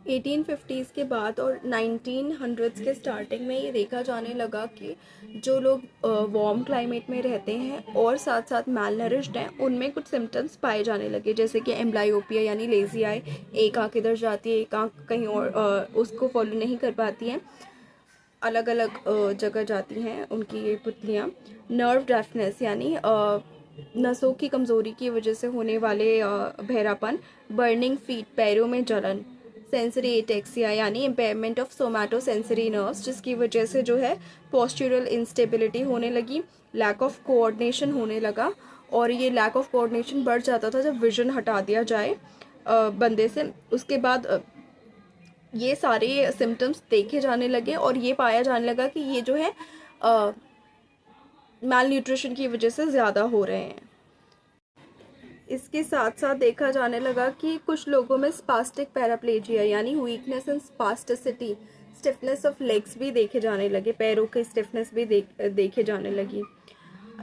1850s के बाद और 1900s के स्टार्टिंग में ये देखा जाने लगा कि जो लोग वार्म क्लाइमेट में रहते हैं और साथ साथ मैल नरिश्ड हैं, उनमें कुछ सिम्टम्स पाए जाने लगे, जैसे कि एम्ब्लायोपिया यानी लेज़ी आई, एक आंख इधर जाती है एक आंख कहीं और उसको फॉलो नहीं कर पाती हैं, अलग अलग जगह जाती हैं उनकी ये पुतलियाँ। नर्व डेफनेस यानी नसों की कमज़ोरी की वजह से होने वाले बहरापन। बर्निंग फीट पैरों में जलन। सेंसरी एटेक्सिया यानी इम्पेयरमेंट ऑफ सोमैटो सेंसरी नर्व्स, जिसकी वजह से जो है पोस्चुरल इंस्टेबिलिटी होने लगी। लैक ऑफ कोऑर्डिनेशन होने लगा, और ये लैक ऑफ कोऑर्डिनेशन बढ़ जाता था जब विजन हटा दिया जाए बंदे से। उसके बाद ये सारे सिम्टम्स देखे जाने लगे और ये पाया जाने लगा कि ये जो है माल न्यूट्रिशन की वजह से ज़्यादा हो रहे हैं। इसके साथ साथ देखा जाने लगा कि कुछ लोगों में स्पास्टिक पैराप्लेजिया यानी weakness and spasticity, stiffness of legs भी देखे जाने लगे, पैरों की स्टिफनेस भी देखे जाने लगी।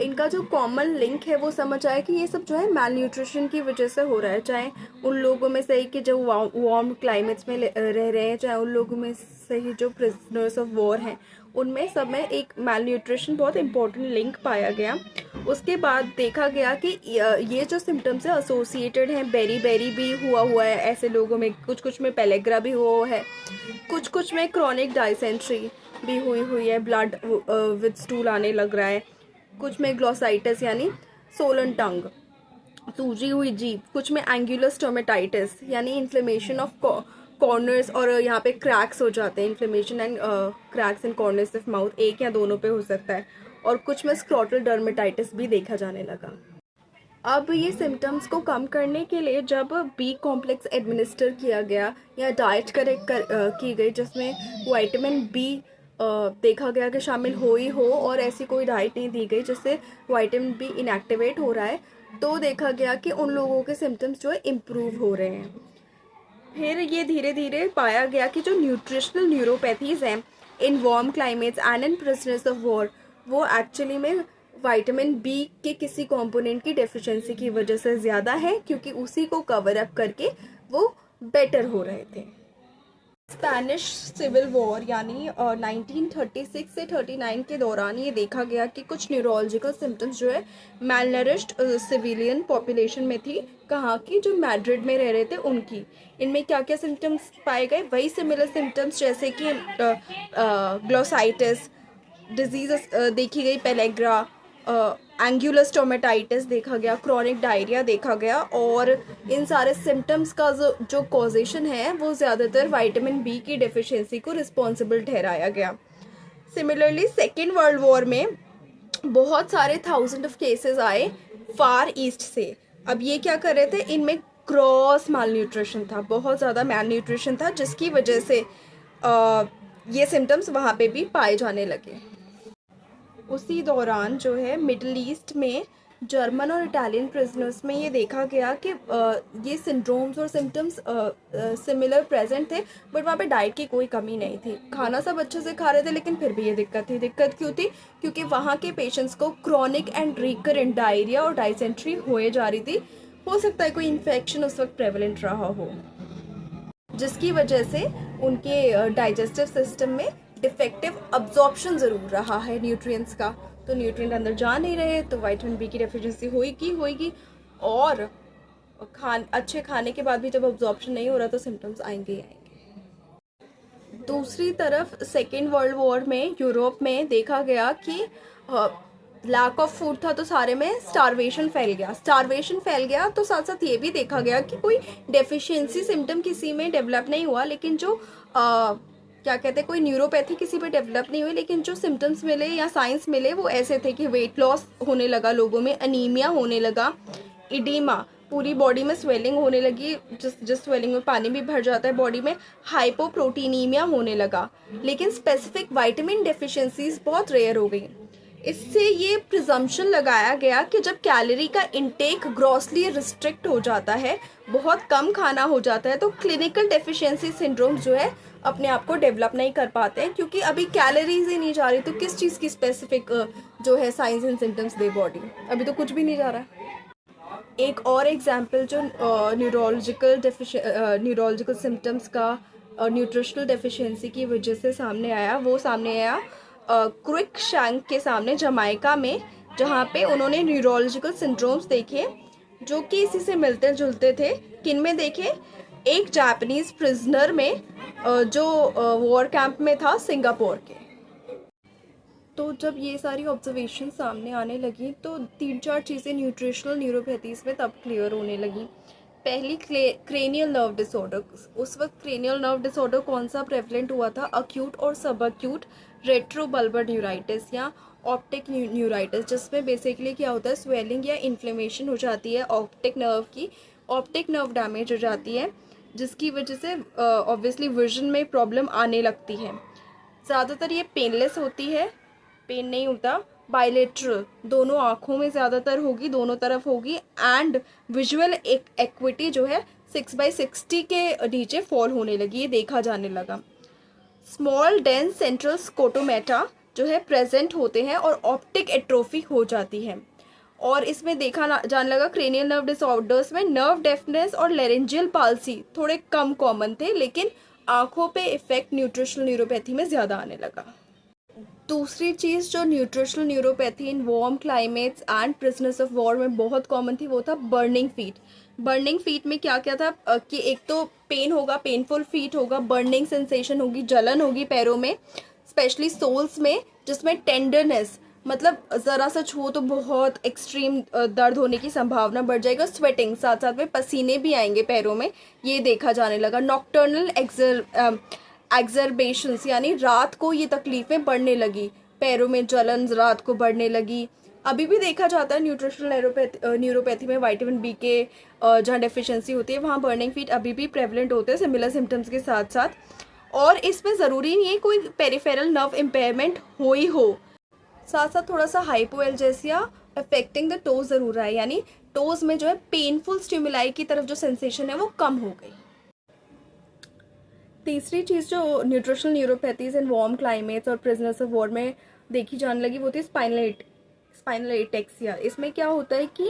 इनका जो कॉमन लिंक है वो समझ आया कि ये सब जो है मैल न्यूट्रिशन की वजह से हो रहा है, चाहे उन लोगों में से ही कि जो वार्म क्लाइमेट्स में रह रहे हैं, चाहे उन लोगों में से ही जो प्रिजनर्स ऑफ वॉर हैं, उनमें सब में एक मैल न्यूट्रिशन बहुत इंपॉर्टेंट लिंक पाया गया। उसके बाद देखा गया कि ये जो सिम्टम्स है एसोसिएटेड हैं, बेरी बेरी भी हुआ है ऐसे लोगों में, कुछ कुछ में पेलेग्रा भी हुआ है, कुछ कुछ में क्रॉनिक डायसेंट्री भी हुई है, ब्लड विद स्टूल आने लग रहा है, कुछ में ग्लोसाइटिस यानी सोलन टंग, सूजी हुई जीभ, कुछ में एंगुलर स्टोमेटाइटिस यानी इन्फ्लेमेशन ऑफ कॉर्नर्स, और यहाँ पे क्रैक्स हो जाते हैं, inflammation and cracks in corners of mouth, एक या दोनों पे हो सकता है, और कुछ में स्क्रोटल डर्मेटाइटिस भी देखा जाने लगा। अब ये सिम्टम्स को कम करने के लिए जब बी कॉम्प्लेक्स एडमिनिस्टर किया गया या डाइट की गई जिसमें विटामिन बी देखा गया कि शामिल हो ही हो, और ऐसी कोई डाइट नहीं दी गई जिससे विटामिन बी इनएक्टिवेट हो रहा है, तो देखा गया कि उन लोगों के सिम्टम्स जो है इम्प्रूव हो रहे हैं। फिर ये धीरे धीरे पाया गया कि जो न्यूट्रिशनल न्यूरोपैथीज़ हैं in warm climates and in prisoners of war, वो एक्चुअली में विटामिन बी के किसी कंपोनेंट की डेफिशिएंसी की वजह से ज़्यादा है, क्योंकि उसी को कवर अप करके वो बेटर हो रहे थे। स्पेनिश सिविल वॉर यानी 1936 से 39 के दौरान ये देखा गया कि कुछ न्यूरोलॉजिकल सिम्टम्स जो है मैलनरिश्ड सिविलियन पॉपुलेशन में थी, कहाँ की, जो मैड्रिड में रह रहे थे उनकी। इनमें क्या क्या सिम्टम्स पाए गए, वही सिमिलर सिम्टम्स जैसे कि ग्लोसाइटिस डिजीज देखी गई, पेलेग्रा, एंगुलर स्टोमेटाइटिस देखा गया, क्रॉनिक डायरिया देखा गया, और इन सारे सिम्टम्स का जो कॉजेशन है वो ज़्यादातर विटामिन बी की डेफिशिएंसी को रिस्पॉन्सिबल ठहराया गया। सिमिलरली सेकेंड वर्ल्ड वॉर में बहुत सारे थाउजेंड ऑफ केसेस आए फार ईस्ट से। अब ये क्या कर रहे थे, इनमें क्रॉस माल न्यूट्रिशन था, बहुत ज़्यादा मैल न्यूट्रिशन था, जिसकी वजह से ये सिम्टम्स वहाँ पे भी पाए जाने लगे। उसी दौरान जो है मिडल ईस्ट में जर्मन और इटालियन प्रिजनर्स में ये देखा गया कि ये सिंड्रोम्स और सिम्टम्स सिमिलर प्रेजेंट थे, बट वहाँ पे डाइट की कोई कमी नहीं थी, खाना सब अच्छे से खा रहे थे, लेकिन फिर भी ये दिक्कत थी। दिक्कत क्यों थी? क्योंकि वहाँ के पेशेंट्स को क्रॉनिक एंड रिकरेंट डायरिया और डायसेंट्री होए जा रही थी। हो सकता है कोई इन्फेक्शन उस वक्त प्रेवलेंट रहा हो, जिसकी वजह से उनके डाइजेस्टिव सिस्टम में डिफेक्टिव अब्जॉर्प्शन ज़रूर रहा है न्यूट्रिएंट्स का, तो न्यूट्रिएंट अंदर जा नहीं रहे, तो विटामिन बी की डेफिशिएंसी होएगी, और अच्छे खाने के बाद भी जब अब्जॉर्प्शन नहीं हो रहा तो सिम्टम्स आएंगे ही आएंगे। दूसरी तरफ सेकेंड वर्ल्ड वॉर में यूरोप में देखा गया कि लैक ऑफ फूड था, तो सारे में स्टारवेशन फैल गया तो साथ साथ ये भी देखा गया कि कोई डेफिशिएंसी सिम्टम किसी में डेवलप नहीं हुआ, लेकिन जो क्या कहते हैं, कोई न्यूरोपैथी किसी पे डेवलप नहीं हुई, लेकिन जो सिम्टम्स मिले या साइंस मिले वो ऐसे थे कि वेट लॉस होने लगा लोगों में, अनीमिया होने लगा, इडीमा, पूरी बॉडी में स्वेलिंग होने लगी, जिस स्वेलिंग में पानी भी भर जाता है बॉडी में, हाइपोप्रोटीनीमिया होने लगा, लेकिन स्पेसिफिक विटामिन डेफिशिएंसीज बहुत रेयर हो गई। इससे ये प्रिजम्पशन लगाया गया कि जब कैलोरी का इंटेक ग्रॉसली रिस्ट्रिक्ट हो जाता है, बहुत कम खाना हो जाता है, तो क्लिनिकल डेफिशिएंसी सिंड्रोम जो है अपने आप को डेवलप नहीं कर पाते हैं, क्योंकि अभी कैलोरीज ही नहीं जा रही, तो किस चीज़ की स्पेसिफिक जो है science and symptoms they body, अभी तो कुछ भी नहीं जा रहा। एक और एग्जाम्पल जो न्यूरोलॉजिकल सिम्टम्स का न्यूट्रिशनल डेफिशिएंसी की वजह से सामने आया, वो सामने आया क्विक शैंक के सामने जमाइका में, जहाँ पे उन्होंने न्यूरोलॉजिकल सिंड्रोम्स देखे जो कि इसी से मिलते जुलते थे। किन में देखे? एक जापानीज प्रिजनर में जो वॉर कैंप में था सिंगापुर के। तो जब ये सारी ऑब्जर्वेशन सामने आने लगी तो 3-4 चीज़ें न्यूट्रिशनल न्यूरोपैथीज़ में तब क्लियर होने लगी। पहली, क्रेनियल नर्व डिसऑर्डर। उस वक्त क्रेनियल नर्व डिसऑर्डर कौन सा प्रेवलेंट हुआ था? अक्यूट और सब अक्यूट रेट्रोबल्बर न्यूराइटिस या ऑप्टिक न्यूराइटिस, जिसमें बेसिकली क्या होता है, स्वेलिंग या इन्फ्लेमेशन हो जाती है ऑप्टिक नर्व की, ऑप्टिक नर्व डैमेज हो जाती है, जिसकी वजह से ऑब्वियसली विजन में प्रॉब्लम आने लगती है। ज़्यादातर ये पेनलेस होती है, पेन नहीं होता, बायलेटरल, दोनों आँखों में ज़्यादातर होगी, दोनों तरफ होगी, एंड विजुअल एक्विटी जो है 6/60 के नीचे फॉल होने लगी, ये देखा जाने लगा। स्मॉल डेंस सेंट्रल स्कोटोमेटा जो है प्रेजेंट होते हैं और ऑप्टिक एट्रोफी हो जाती है। और इसमें देखा जाने लगा क्रेनियल नर्व डिसऑर्डर्स में नर्व डेफनेस और लेरेंजियल पाल्सी थोड़े कम कॉमन थे, लेकिन आंखों पे इफेक्ट न्यूट्रिशनल न्यूरोपैथी में ज़्यादा आने लगा। दूसरी चीज़ जो nutritional neuropathy in warm climates and prisoners of war में बहुत कॉमन थी, वो था बर्निंग फीट। बर्निंग फीट में क्या क्या था कि एक तो पेन होगा, पेनफुल फीट होगा, बर्निंग सेंसेशन होगी, जलन होगी पैरों में, स्पेशली सोल्स में, जिसमें टेंडरनेस, मतलब ज़रा सा छुओ तो बहुत एक्सट्रीम दर्द होने की संभावना बढ़ जाएगा। स्वेटिंग, साथ साथ में पसीने भी आएंगे पैरों में, ये देखा जाने लगा। नॉक्टर्नल एक्जर्बेशंस, यानी रात को ये तकलीफ़ें बढ़ने लगी, पैरों में जलन रात को बढ़ने लगी। अभी भी देखा जाता है न्यूट्रिशनल न्यूरोपैथी में विटामिन बी के जहाँ डेफिशिएंसी होती है वहाँ बर्निंग फीट अभी भी प्रेवलेंट होते हैं सिमिलर सिम्टम्स के साथ साथ। और इसमें ज़रूरी नहीं है कोई पेरिफेरल नर्व इम्पेयरमेंट हो ही हो, साथ साथ थोड़ा सा हाइपोएल्जेसिया अफेक्टिंग द टोज ज़रूर है, यानी टोज में जो है पेनफुल स्टिमुलाई की तरफ जो सेंसेशन है वो कम हो गई। तीसरी चीज़ जो nutritional neuropathies in warm climates और प्रिजनर्स ऑफ वॉर में देखी जाने लगी वो थी स्पाइनल एटेक्सिया। इसमें क्या होता है कि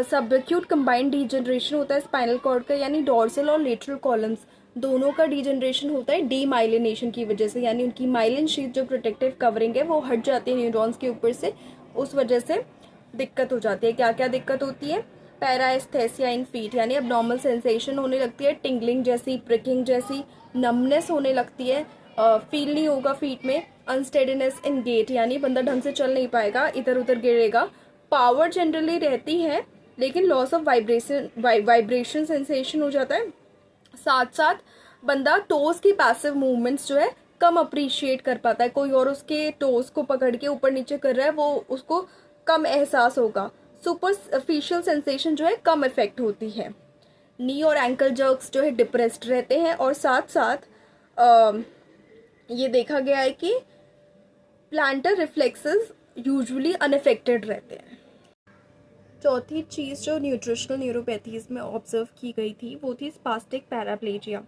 सबक्यूट कंबाइंड डीजनरेशन होता है स्पाइनल कॉर्ड का, यानी डॉर्सल और लेटरल कॉलम्स दोनों का डीजनरेशन होता है डीमाइलिनेशन की वजह से, यानी उनकी माइलिन शीट जो प्रोटेक्टिव कवरिंग है वो हट जाती है न्यूरॉन्स के ऊपर से, उस वजह से दिक्कत हो जाती है। क्या क्या दिक्कत होती है? पैराएस्थेसिया इन फीट, यानी अब नॉर्मल सेंसेशन होने लगती है, टिंगलिंग जैसी, प्रिकिंग जैसी, नमनेस होने लगती है, फील नहीं होगा फीट में, अनस्टेडीनेस इन गेट, यानी बंदा ढंग से चल नहीं पाएगा, इधर उधर गिरेगा। पावर जनरली रहती है लेकिन लॉस ऑफ वाइब्रेशन सेंसेशन हो जाता है। साथ साथ बंदा टोज की पैसिव मूवमेंट्स जो है कम अप्रिशिएट कर पाता है, कोई और उसके टोज को पकड़ के ऊपर नीचे कर रहा है वो उसको कम एहसास होगा। सुपरफिशियल सेंसेशन जो है कम इफेक्ट होती है। नी और एंकल जर्क्स जो है डिप्रेस्ड रहते हैं, और साथ साथ ये देखा गया है कि प्लांटर रिफ्लेक्सेस यूजुअली अनअफेक्टेड रहते हैं। चौथी चीज़ जो न्यूट्रिशनल न्यूरोपैथीज में ऑब्जर्व की गई थी वो थी स्पास्टिक पैराप्लेजिया।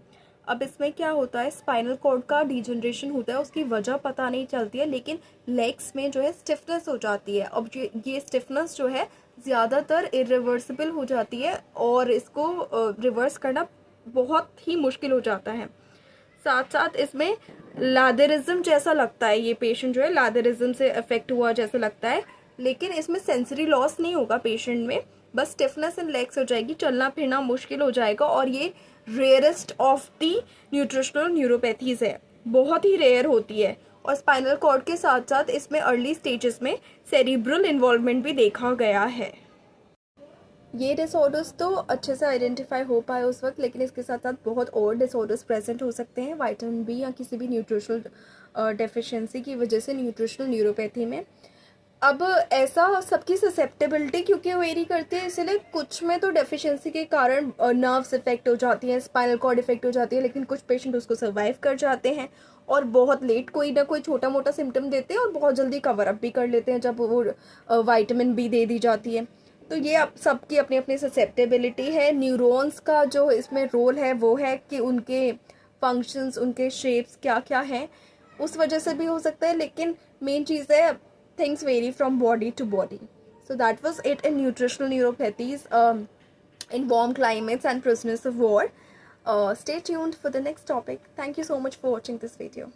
अब इसमें क्या होता है, स्पाइनल कॉर्ड का डिजनरेशन होता है, उसकी वजह पता नहीं चलती है, लेकिन लेग्स में जो है स्टिफनेस हो जाती है। अब ये स्टिफनेस जो है ज़्यादातर इरिवर्सिबल हो जाती है और इसको रिवर्स करना बहुत ही मुश्किल हो जाता है। साथ साथ इसमें लादेरिज्म जैसा लगता है, ये पेशेंट जो है लादेरिज्म से अफेक्ट हुआ जैसा लगता है, लेकिन इसमें सेंसरी लॉस नहीं होगा पेशेंट में, बस स्टिफनेस इन लेग्स हो जाएगी, चलना फिरना मुश्किल हो जाएगा। और ये rarest of the nutritional neuropathies है, बहुत ही रेयर होती है। और स्पाइनल कॉर्ड के साथ साथ इसमें अर्ली स्टेजेस में सेरिब्रल इन्वॉल्वमेंट भी देखा गया है। ये डिसऑर्डर्स तो अच्छे से आइडेंटिफाई हो पाए उस वक्त, लेकिन इसके साथ साथ बहुत और डिसऑर्डर्स प्रेजेंट हो सकते हैं विटामिन बी या किसी भी न्यूट्रिशनल डेफिशिएंसी की वजह से न्यूट्रिशनल न्यूरोपैथी में। अब ऐसा सबकी ससेप्टेबिलिटी क्योंकि वेरी करती है, इसलिए कुछ में तो डेफिशिएंसी के कारण नर्व्स इफेक्ट हो जाती हैं, स्पाइनल कॉर्ड इफेक्ट हो जाती है, लेकिन कुछ पेशेंट उसको सर्वाइव कर जाते हैं और बहुत लेट कोई ना कोई छोटा मोटा सिम्टम देते हैं और बहुत जल्दी कवर अप भी कर लेते हैं जब वो विटामिन बी दे दी जाती है। तो ये अब सबकी अपनी अपनी ससेप्टेबिलिटी है। न्यूरॉन्स का जो इसमें रोल है वो है कि उनके फंक्शंस, उनके शेप्स क्या क्या हैं, उस वजह से भी हो सकता है, लेकिन मेन चीज़ है things vary from body to body. So that was it in nutritional neuropathies in warm climates and prisoners of war. Stay tuned for the next topic. Thank you so much for watching this video.